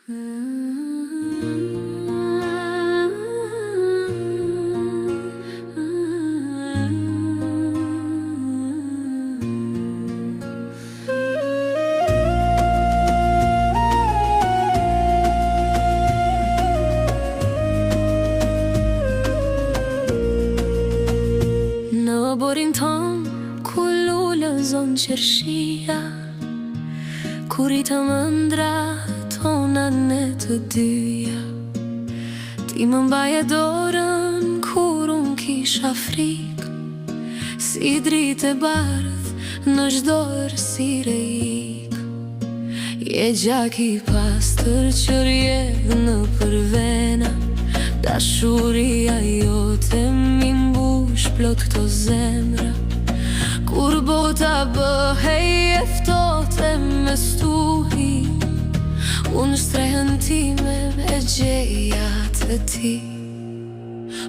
Në borin ton, ku lullëzon qershia, kur i të mëndra tona në të dyja. Ti më mbaje dorën kur unë kisha frikë, si dritë e bardh në çdo errësirë ik. Je gjak i pastër që rjedh në përvena, dashuria jote mi mbush plot këto zemra. Kur bota bëhej e ftohtë me stuhi, unë shtrehën time me gjejat e ti.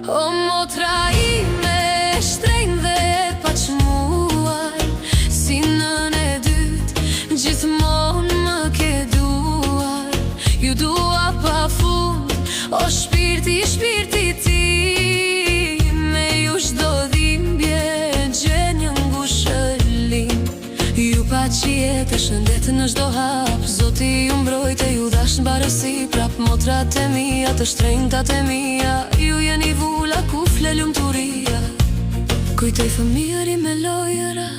O motra ime e shtrenjtë dhe e paqmuar, si nën e dytë gjithmonë më ke duar. Ju dua pa fund, o shpirti ti, me ju çdo dhimbje gjen një ngushëllim. Ju paqjet e shëndet në çdo hap, Zoti ju mbrojt e ju dash n'barësi prap. Motrat e mia, të shtrenjtat e mia, ju jeni vula ku fle lumturia. Kujtoj fëmijëri me lojëra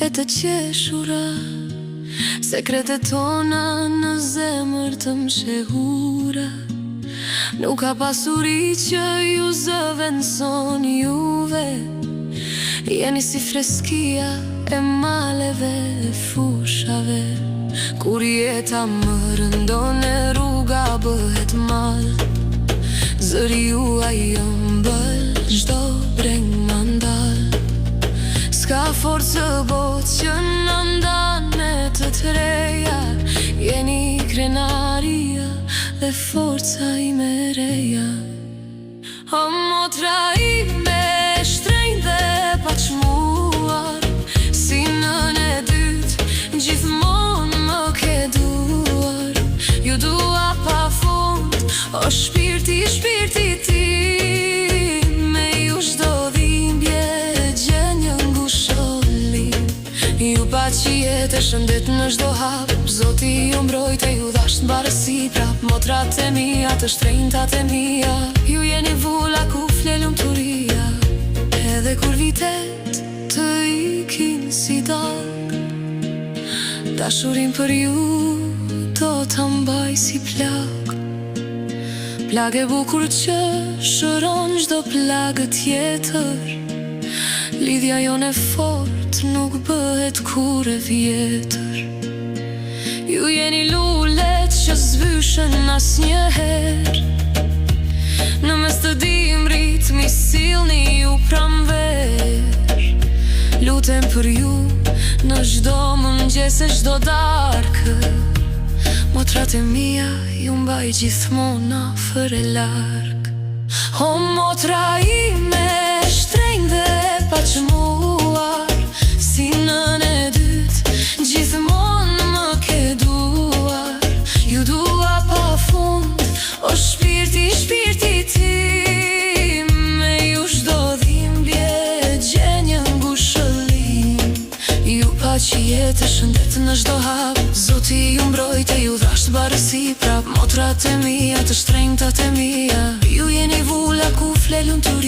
e të qeshura, sekretet tona në zemër të mshehura. Nuk ka pasuri që ju zëvendëson juve, jeni si freskia e maleve e fushave. Kur jeta më rëndon e rruga bëhet mal, zëri juaj ëmbël çdo breng mandal. S'ka forcë bot që në ndan me të treja, jeni krenaria dhe forca ime reja. O motra ime e shtrenjtë dhe e paqmuar, si nën e dytë gjithmonë më ke duar. Ju dua pa fund, o shpirti ti, me ju çdo dhimbje gjen një ngushëllim. Ju paqjet e shëndet në çdo hap, Zoti ju mbrojt e ju dash n'barësi prap. Motrat e mia, të shtrenjtat e mia, ju jeni vula ku fle lumturia. Edhe kur vitet të ikin si dag, dashurin për ju do ta mbaj si plag. Plag e bukur që shëron çdo plagë tjetër. Lidhja jon e fort nuk bëhet kur e vjetër. Ju jeni lulet që zvyshën asnjëherë, në mes të dimrit mi sillni ju pranver. Lutem për ju në çdo mëngjes e çdo darkë, motrat e mia ju mbaj gjithmonë afër e larg. O motra ime e shtrenjtë dhe e paqmuar, si nën e dytë gjithmonë më ke duar. Ju dua pa fund, o shpirti ti, me ju çdo dhimbje gjen një ngushëllim. Ju paqjet e shëndet në çdo hap, Zoti ju mbrojt e ju dash n'barësi prap. Motrat e mia, të shtrenjtat e mia, ju jeni vula ku fle lumturia.